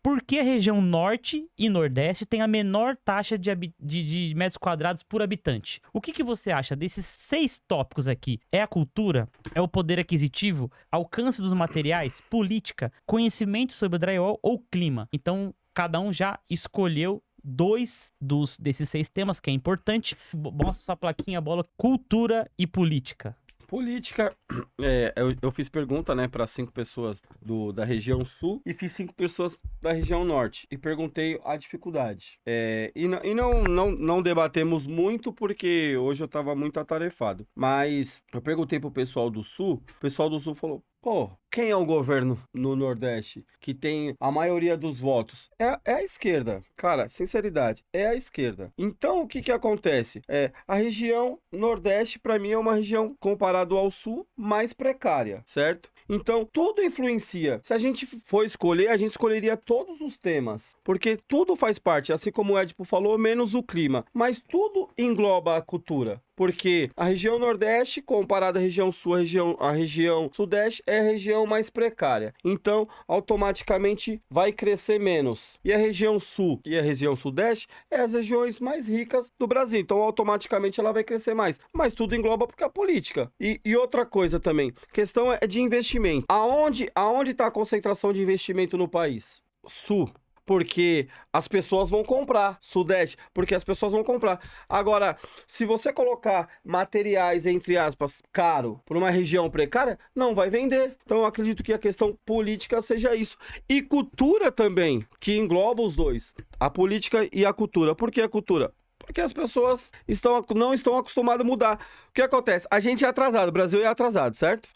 Por que a região norte e nordeste tem a menor taxa de metros quadrados por habitante? O que você acha desses 6 tópicos aqui? É a cultura? É o poder aquisitivo? Alcance dos materiais? Política? Conhecimento sobre o drywall ou clima? Então, cada um já escolheu 2 desses 6 temas, que é importante. Mostra sua plaquinha, bola, cultura e política. Política, eu fiz pergunta, né, para 5 pessoas da região sul e fiz 5 pessoas da região norte e perguntei a dificuldade. Não debatemos muito porque hoje eu estava muito atarefado, mas eu perguntei pro pessoal do sul, o pessoal do sul falou: pô, quem é o governo no Nordeste que tem a maioria dos votos? É a esquerda. Cara, sinceridade, é a esquerda. Então, o que que acontece? A região Nordeste, para mim, é uma região, comparado ao Sul, mais precária, certo? Então, tudo influencia. Se a gente for escolher, a gente escolheria todos os temas, porque tudo faz parte, assim como o Edipo falou, menos o clima. Mas tudo engloba a cultura. Porque a região Nordeste, comparada à região Sul, a região Sudeste, é a região mais precária. Então, automaticamente vai crescer menos. E a região Sul e a região Sudeste é as regiões mais ricas do Brasil. Então, automaticamente ela vai crescer mais. Mas tudo engloba porque é a política. E outra coisa também, questão é de investimento. Aonde está a concentração de investimento no país? Sul. Porque as pessoas vão comprar. Sudeste, porque as pessoas vão comprar. Agora, se você colocar materiais, entre aspas, caro para uma região precária, não vai vender. Então, eu acredito que a questão política seja isso. E cultura também, que engloba os dois. A política e a cultura. Por que a cultura? Porque as pessoas não estão acostumadas a mudar. O que acontece? A gente é atrasado, o Brasil é atrasado, certo?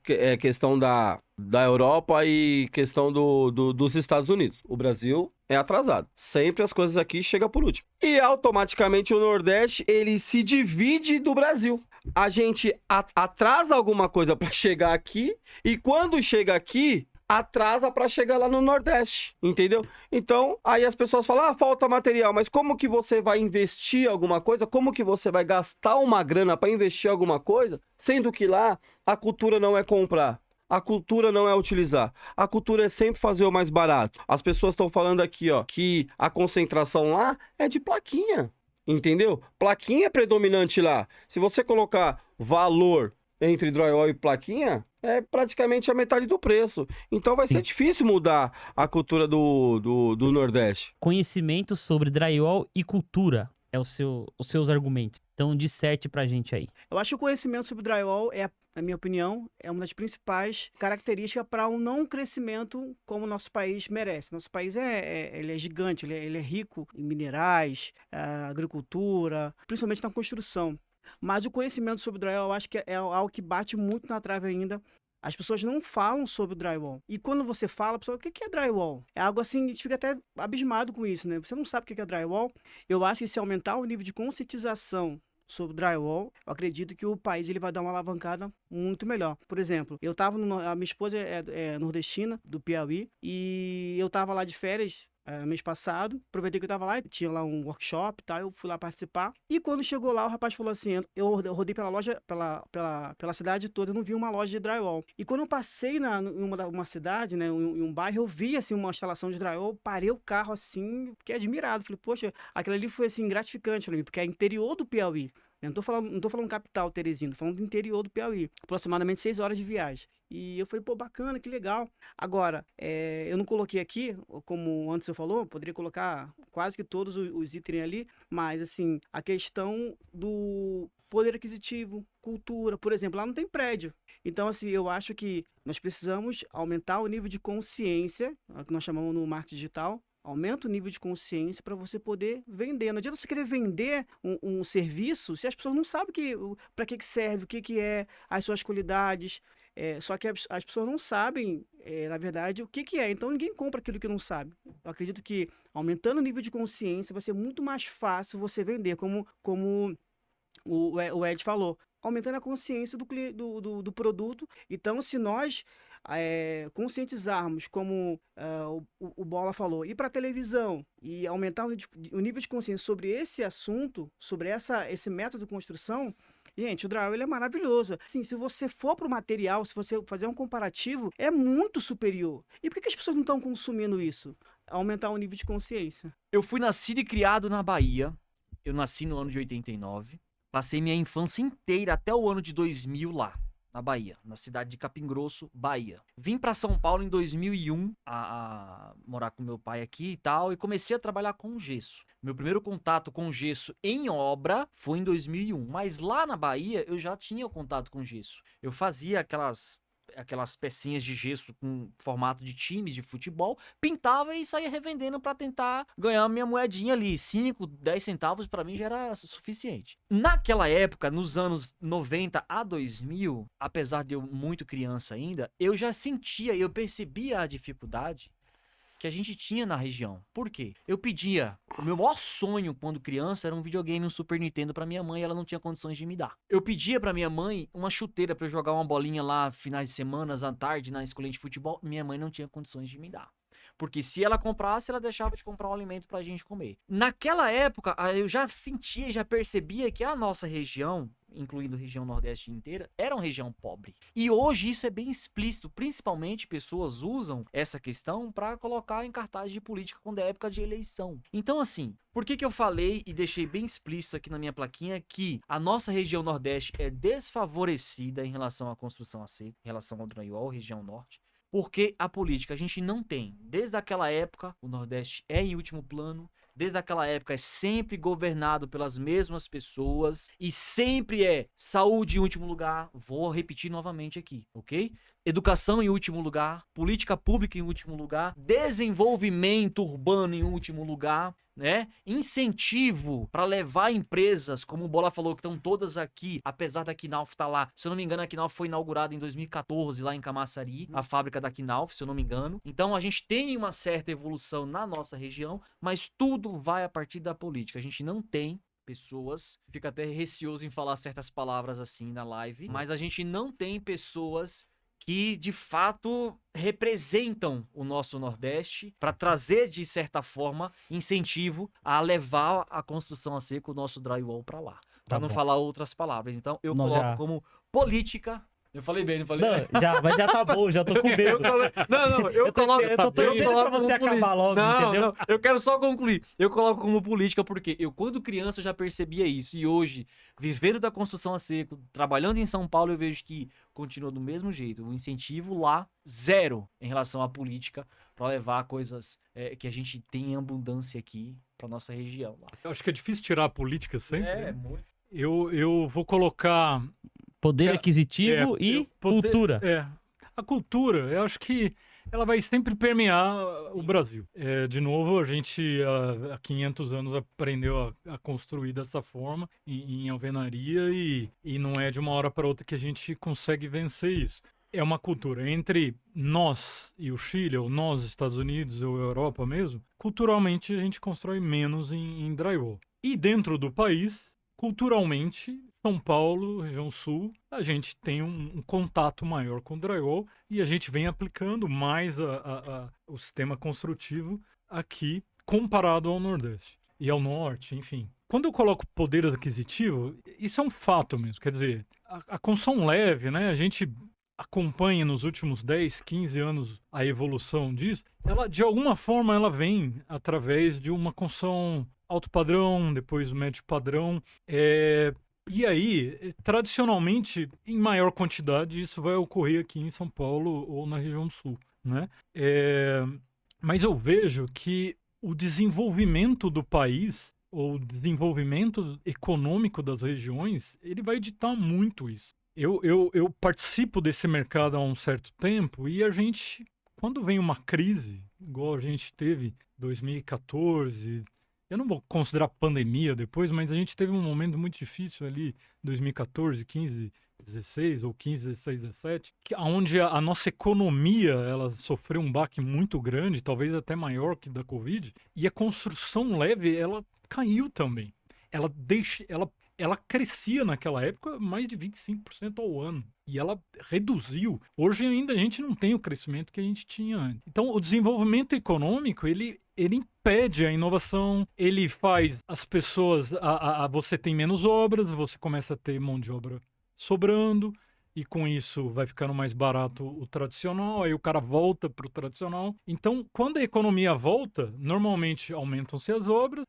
É questão da Europa e questão dos Estados Unidos. O Brasil é atrasado. Sempre as coisas aqui chegam por último. E automaticamente o Nordeste, ele se divide do Brasil. A gente atrasa alguma coisa para chegar aqui e quando chega aqui, atrasa para chegar lá no Nordeste, entendeu? Então, aí as pessoas falam, falta material, mas como que você vai investir alguma coisa? Como que você vai gastar uma grana para investir alguma coisa, sendo que lá a cultura não é comprar? A cultura não é utilizar. A cultura é sempre fazer o mais barato. As pessoas estão falando aqui, ó, que a concentração lá é de plaquinha, entendeu? Plaquinha é predominante lá. Se você colocar valor entre drywall e plaquinha, é praticamente a metade do preço. Então vai ser difícil mudar a cultura do Nordeste. Conhecimento sobre drywall e cultura é os seus argumentos. Então, disserte pra gente aí. Eu acho que o conhecimento sobre drywall na minha opinião, é uma das principais características para um não crescimento como o nosso país merece. Nosso país ele é gigante, ele é rico em minerais, agricultura, principalmente na construção. Mas o conhecimento sobre o drywall, eu acho que é algo que bate muito na trave ainda. As pessoas não falam sobre o drywall. E quando você fala, a pessoa, o que é drywall? É algo assim, a gente fica até abismado com isso, né? Você não sabe o que é drywall. Eu acho que se aumentar o nível de conscientização sobre drywall, eu acredito que o país ele vai dar uma alavancada muito melhor. Por exemplo, a minha esposa é nordestina, do Piauí, e eu estava lá de férias mês passado, aproveitei que eu estava lá, tinha lá um workshop e tal, eu fui lá participar, e quando chegou lá, o rapaz falou assim, eu rodei pela loja, pela cidade toda, eu não vi uma loja de drywall. E quando eu passei em uma cidade, né, em um bairro, eu vi assim uma instalação de drywall, parei o carro assim, fiquei admirado, falei, poxa, aquilo ali foi assim gratificante para mim, porque é interior do Piauí. Eu não tô falando capital, Teresina, tô falando do interior do Piauí, aproximadamente 6 horas de viagem. E eu falei, pô, bacana, que legal. Agora, eu não coloquei aqui, como o Anderson falou, poderia colocar quase que todos os itens ali, mas assim, a questão do poder aquisitivo, cultura, por exemplo, lá não tem prédio. Então, assim, eu acho que nós precisamos aumentar o nível de consciência, que nós chamamos no marketing digital. Aumenta o nível de consciência para você poder vender. Não adianta você querer vender um serviço se as pessoas não sabem para que serve, o que é, as suas qualidades. Só que as pessoas não sabem, na verdade, o que é. Então, ninguém compra aquilo que não sabe. Eu acredito que, aumentando o nível de consciência, vai ser muito mais fácil você vender, como o Ed falou. Aumentando a consciência do produto. Então, se nós conscientizarmos, como o Bola falou, ir para a televisão e aumentar o nível de consciência sobre esse assunto, sobre esse método de construção, gente, o drywall ele é maravilhoso. Assim, se você for para o material, se você fazer um comparativo, é muito superior. E por que as pessoas não estão consumindo isso? aumentar o nível de consciência. Eu fui nascido e criado na Bahia. Eu nasci no ano de 89. Passei minha infância inteira até o ano de 2000 lá, na Bahia, na cidade de Capim Grosso, Bahia. Vim pra São Paulo em 2001 a morar com meu pai aqui e tal, e comecei a trabalhar com gesso. Meu primeiro contato com gesso em obra foi em 2001, mas lá na Bahia eu já tinha contato com gesso. Eu fazia aquelas pecinhas de gesso com formato de times de futebol, pintava e saía revendendo pra tentar ganhar minha moedinha ali. 5, 10 centavos pra mim já era suficiente. Naquela época, nos anos 90 a 2000, apesar de eu muito criança ainda, eu já sentia, eu percebia a dificuldade que a gente tinha na região. Por quê? Eu pedia, o meu maior sonho quando criança era um videogame, um Super Nintendo pra minha mãe, e ela não tinha condições de me dar. Eu pedia pra minha mãe uma chuteira pra eu jogar uma bolinha lá finais de semana, à tarde, na escolinha de futebol, minha mãe não tinha condições de me dar. Porque se ela comprasse, ela deixava de comprar um alimento pra gente comer. Naquela época, eu já sentia, já percebia que a nossa região, incluindo a região Nordeste inteira, era uma região pobre. E hoje isso é bem explícito, principalmente pessoas usam essa questão para colocar em cartaz de política quando é época de eleição. Então assim, por que eu falei e deixei bem explícito aqui na minha plaquinha que a nossa região Nordeste é desfavorecida em relação à construção a seco, em relação ao drywall, região Norte? Porque a política a gente não tem. Desde aquela época, o Nordeste é em último plano. Desde aquela época é sempre governado pelas mesmas pessoas. E sempre é saúde em último lugar. Vou repetir novamente aqui, ok? Educação em último lugar. Política pública em último lugar. Desenvolvimento urbano em último lugar. Né? Incentivo para levar empresas, como o Bola falou, que estão todas aqui, apesar da Knauf estar lá. Se eu não me engano, a Knauf foi inaugurada em 2014 lá em Camaçari, a fábrica da Knauf, se eu não me engano. Então a gente tem uma certa evolução na nossa região, mas tudo vai a partir da política. A gente não tem pessoas, fica até receoso em falar certas palavras assim na live, mas a gente não tem pessoas que de fato representam o nosso Nordeste para trazer de certa forma incentivo a levar a construção a seco, o nosso drywall para lá, para não falar outras palavras. Então eu coloco como política. Eu falei bem, não falei? Não, mas já tá bom, já tô com medo. Eu coloco. Eu tô torcendo pra você acabar logo, entendeu? Não, eu quero só concluir. Eu coloco como política porque eu, quando criança, já percebia isso. E hoje, vivendo da construção a seco, trabalhando em São Paulo, eu vejo que continua do mesmo jeito. O incentivo lá, zero em relação à política para levar coisas que a gente tem em abundância aqui para nossa região. Lá. Eu acho que é difícil tirar a política sempre. É, muito. Eu vou colocar poder aquisitivo e cultura. A cultura, eu acho que ela vai sempre permear o Brasil. De novo, a gente há 500 anos aprendeu a construir dessa forma, em alvenaria, e não é de uma hora para outra que a gente consegue vencer isso. É uma cultura entre nós e o Chile, ou nós, Estados Unidos, ou Europa mesmo. Culturalmente, a gente constrói menos em drywall. E dentro do país, culturalmente, São Paulo, região sul, a gente tem um contato maior com o drywall e a gente vem aplicando mais o sistema construtivo aqui comparado ao Nordeste e ao Norte, enfim. Quando eu coloco poder aquisitivo, isso é um fato mesmo, quer dizer, a construção leve, né, a gente acompanha nos últimos 10, 15 anos a evolução disso, ela, de alguma forma, ela vem através de uma construção alto padrão, depois médio padrão, e aí, tradicionalmente, em maior quantidade, isso vai ocorrer aqui em São Paulo ou na região sul, né? Mas eu vejo que o desenvolvimento do país, ou o desenvolvimento econômico das regiões, ele vai ditar muito isso. Eu participo desse mercado há um certo tempo e a gente, quando vem uma crise, igual a gente teve em 2014... Eu não vou considerar pandemia depois, mas a gente teve um momento muito difícil ali, 2014, 15, 16 ou 15, 16, 17, onde a nossa economia ela sofreu um baque muito grande, talvez até maior que da Covid, e a construção leve ela caiu também. Ela crescia naquela época mais de 25% ao ano. E ela reduziu. Hoje ainda a gente não tem o crescimento que a gente tinha antes. Então o desenvolvimento econômico, ele impede a inovação, ele faz as pessoas... você tem menos obras, você começa a ter mão de obra sobrando. e com isso vai ficando mais barato o tradicional, aí o cara volta para o tradicional. Então, quando a economia volta, normalmente aumentam-se as obras,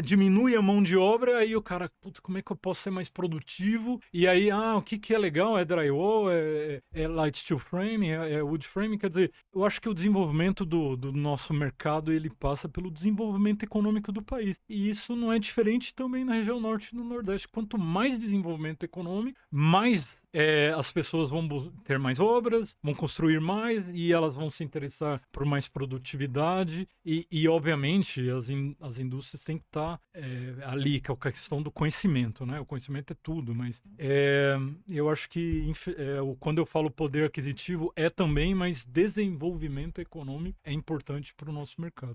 diminui a mão de obra, aí o cara, puta, como é que eu posso ser mais produtivo? E aí, o que é legal? É drywall, é light steel frame, é wood frame, quer dizer, eu acho que o desenvolvimento do nosso mercado, ele passa pelo desenvolvimento econômico do país. E isso não é diferente também na região norte e no nordeste. Quanto mais desenvolvimento econômico, mais as pessoas vão ter mais obras, vão construir mais e elas vão se interessar por mais produtividade e obviamente, as indústrias têm que estar ali, que é a questão do conhecimento, né? O conhecimento é tudo, mas eu acho que quando eu falo poder aquisitivo é também, mas desenvolvimento econômico é importante para o nosso mercado.